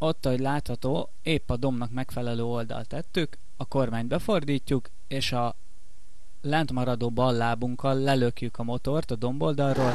Ott, ahogy látható, épp a dombnak megfelelő oldalt tettük, a kormányt befordítjuk, és a lent maradó bal lábunkkal lelökjük a motort a domboldalról.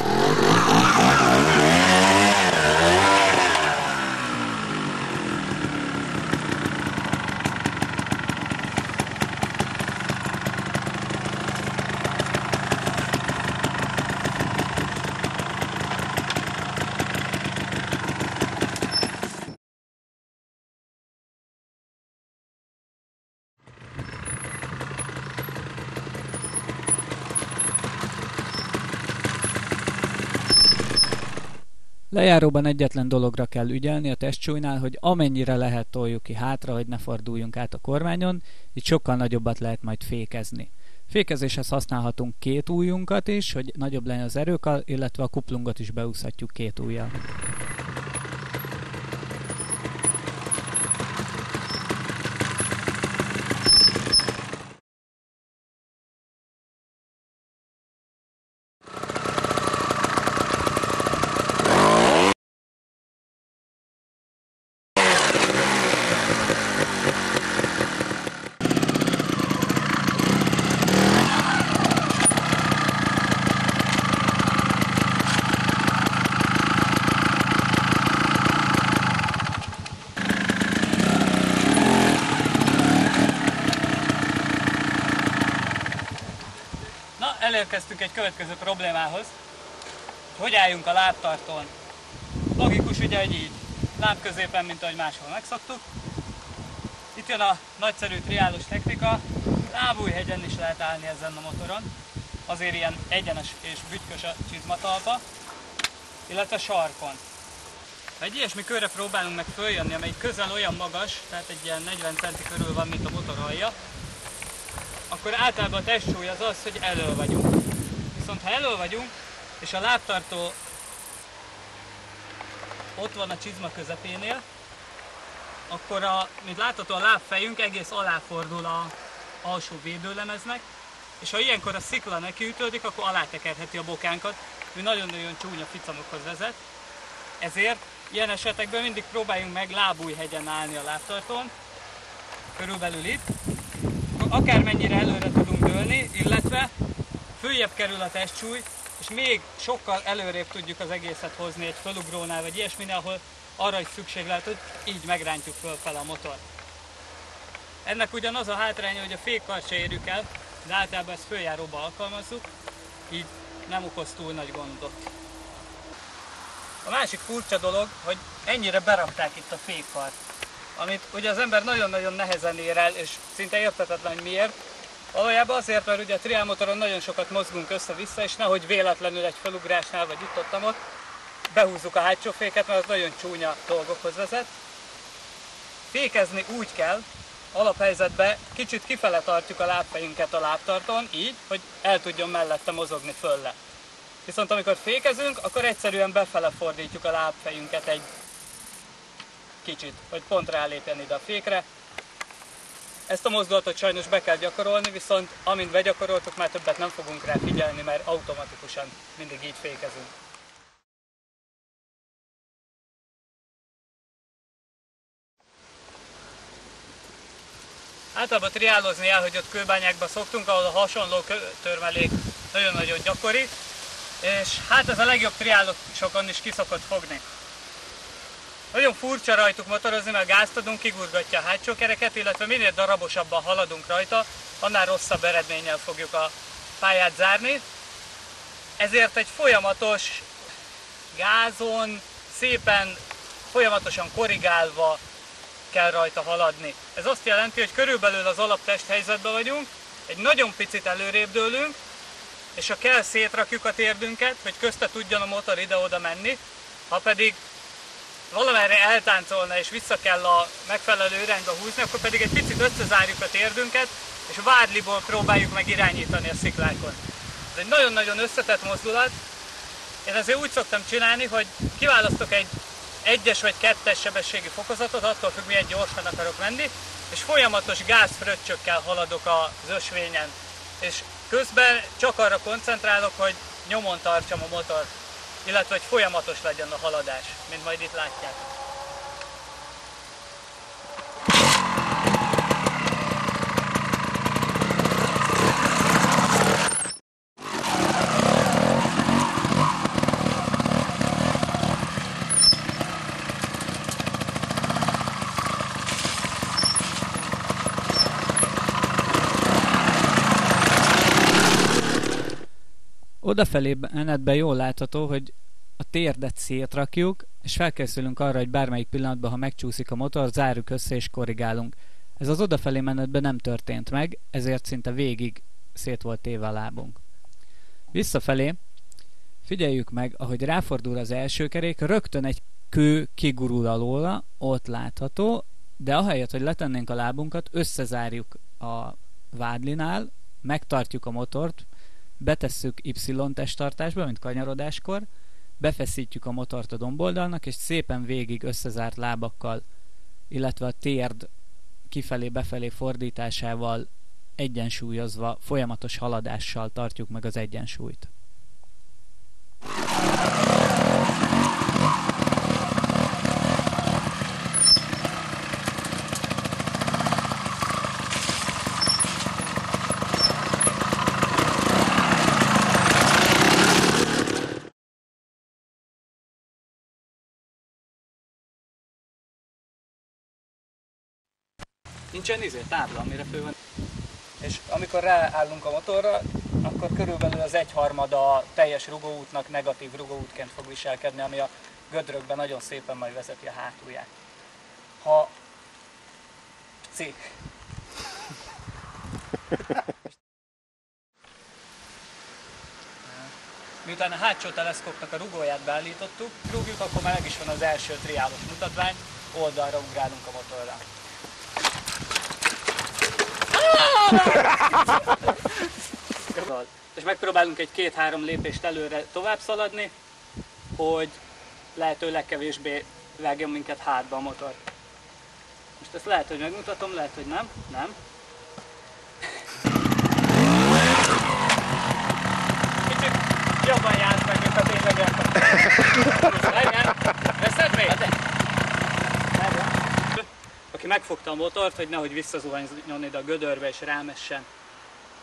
Lejáróban egyetlen dologra kell ügyelni a testsúlynál, hogy amennyire lehet toljuk ki hátra, hogy ne forduljunk át a kormányon, így sokkal nagyobbat lehet majd fékezni. Fékezéshez használhatunk két ujjunkat is, hogy nagyobb legyen az erő, illetve a kuplungot is beúszhatjuk két ujjal. Elérkeztünk egy következő problémához, hogy álljunk a lábtartón. Logikus ugye, hogy így, lábközépen, mint ahogy máshol megszoktuk. Itt jön a nagyszerű triálos technika, lábújhegyen is lehet állni ezen a motoron, azért ilyen egyenes és bütykös a csizmatalpa, illetve sarkon. Ha egy ilyesmi körre próbálunk meg följönni, amely közel olyan magas, tehát egy ilyen 40 cm körül van, mint a motor alja, akkor általában a testsúly az az, hogy elől vagyunk. Viszont ha elől vagyunk, és a lábtartó ott van a csizma közepénél, akkor mint látható, a lábfejünk egész aláfordul az alsó védőlemeznek, és ha ilyenkor a szikla nekiütődik, akkor alátekerheti a bokánkat, ami nagyon-nagyon csúnya ficamokhoz vezet. Ezért ilyen esetekben mindig próbáljunk meg lábújhegyen állni a lábtartón, körülbelül itt. Akármennyire előre tudunk dőlni, illetve följebb kerül a testsúly, és még sokkal előrébb tudjuk az egészet hozni egy fölugrónál, vagy ilyesminél, ahol arra is szükség lehet, hogy így megrántjuk fölfele a motort. Ennek ugyanaz a hátránya, hogy a fékkart se érjük el, de általában ezt följáróba alkalmazzuk, így nem okoz túl nagy gondot. A másik furcsa dolog, hogy ennyire berakták itt a fékkart, amit ugye az ember nagyon-nagyon nehezen ér el, és szinte érthetetlen, hogy miért. Valójában azért, mert ugye a triálmotoron nagyon sokat mozgunk össze-vissza, és nehogy véletlenül egy felugrásnál, vagy itt-ott behúzzuk a hátsó féket, mert az nagyon csúnya dolgokhoz vezet. Fékezni úgy kell, alaphelyzetben kicsit kifele tartjuk a lábfejünket a lábtartón, így, hogy el tudjon mellette mozogni fölle. Viszont amikor fékezünk, akkor egyszerűen befele fordítjuk a lábfejünket egy kicsit, hogy pont rálépjen ide a fékre. Ezt a mozdulatot sajnos be kell gyakorolni, viszont amint begyakoroltuk, már többet nem fogunk rá figyelni, mert automatikusan mindig így fékezünk. Általában triálozni el, hogy ott kőbányákba szoktunk, ahol a hasonló törmelék nagyon-nagyon gyakori, és hát ez a legjobb triálosokon is ki szokott fogni. Nagyon furcsa rajtuk motorozni, mert gázt adunk, kigurgatja a hátsó kereket, illetve minél darabosabban haladunk rajta, annál rosszabb eredménnyel fogjuk a pályát zárni. Ezért egy folyamatos gázon, szépen, folyamatosan korrigálva kell rajta haladni. Ez azt jelenti, hogy körülbelül az alaptest helyzetben vagyunk, egy nagyon picit előrébb dőlünk, és ha kell, szétrakjuk a térdünket, hogy közte tudjon a motor ide-oda menni, ha pedig valamerre eltáncolna és vissza kell a megfelelő irányba húzni, akkor pedig egy picit összezárjuk a térdünket, és vádliból próbáljuk meg irányítani a sziklákon. Ez egy nagyon-nagyon összetett mozdulat. Én azért úgy szoktam csinálni, hogy kiválasztok egy 1-es vagy 2-es sebességi fokozatot, attól függ, milyen gyorsan akarok menni, és folyamatos gázfröccsökkel haladok az ösvényen. És közben csak arra koncentrálok, hogy nyomon tartsam a motort, illetve hogy folyamatos legyen a haladás, mint majd itt látják. Odafelé menetben jól látható, hogy a térdet szétrakjuk, és felkészülünk arra, hogy bármelyik pillanatban, ha megcsúszik a motor, zárjuk össze és korrigálunk. Ez az odafelé menetben nem történt meg, ezért szinte végig szét volt téve a lábunk. Visszafelé figyeljük meg, ahogy ráfordul az első kerék, rögtön egy kő kigurul alóla, ott látható, de ahelyett, hogy letennénk a lábunkat, összezárjuk a vádlinál, megtartjuk a motort, betesszük Y-testtartásba, mint kanyarodáskor, befeszítjük a motort a domboldalnak, és szépen végig összezárt lábakkal, illetve a térd kifelé-befelé fordításával egyensúlyozva, folyamatos haladással tartjuk meg az egyensúlyt. Nincsen tábla, amire fő van. És amikor ráállunk a motorra, akkor körülbelül az 1/3 a teljes rugóútnak negatív rugóútként fog viselkedni, ami a gödrökben nagyon szépen majd vezeti a hátulját. Ha C. Miután a hátsó teleszkópnak a rugóját beállítottuk, rúgjuk, akkor már meg is van az első triálos mutatvány, oldalra ugrálunk a motorra. És megpróbálunk egy 2-3 lépést előre tovább szaladni, hogy lehető legkevésbé vágjon minket hátba a motor. Most ezt lehet, hogy megmutatom, lehet, hogy nem. Nem. Kicsit jobban jársz meg, mint a tényleg. Legyen! Veszed még? Aki megfogta a motort, hogy nehogy visszazuhanjon ide a gödörbe és rámessen.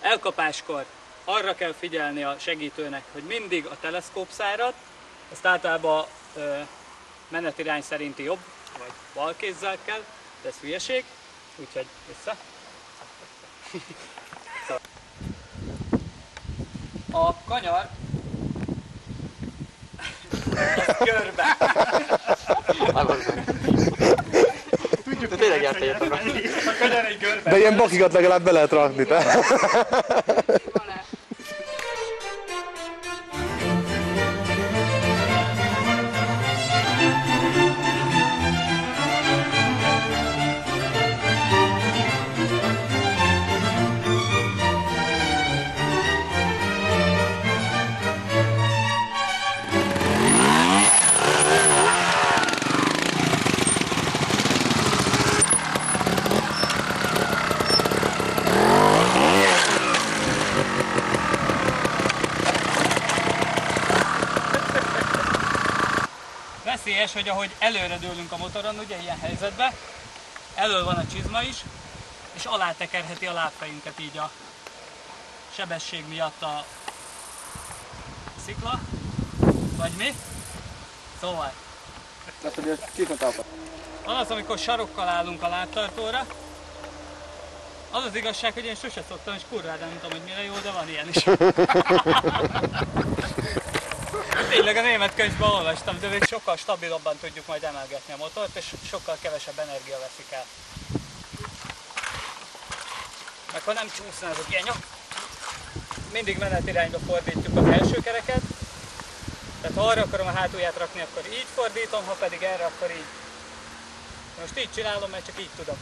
Elkapáskor arra kell figyelni a segítőnek, hogy mindig a teleszkópszárat, ezt általában menetirány szerinti jobb vagy bal kézzel kell, de ez hülyeség, úgyhogy vissza. A kanyar az körbe. De tényleg jártál. A kanyar egy görbe. De ilyen bakikat legalább be lehet rakni, te. Veszélyes, hogy ahogy előre dőlünk a motoron, ugye ilyen helyzetben, elől van a csizma is, és alá tekerheti a lábfejünket így a sebesség miatt a szikla, vagy mi? Szóval. Van az, amikor sarokkal állunk a lábtartóra, az az igazság, hogy én sose szoktam, és kurvára nem tudom, hogy mire jó, de van ilyen is. Tényleg a német könyvben olvastam, de még sokkal stabilabban tudjuk majd emelgetni a motort, és sokkal kevesebb energia veszik el. Meg ha nem csúszna ez a genyok, mindig menetirányba fordítjuk a belső kereket, tehát ha arra akarom a hátulját rakni, akkor így fordítom, ha pedig erre, akkor így. Most így csinálom, mert csak így tudom.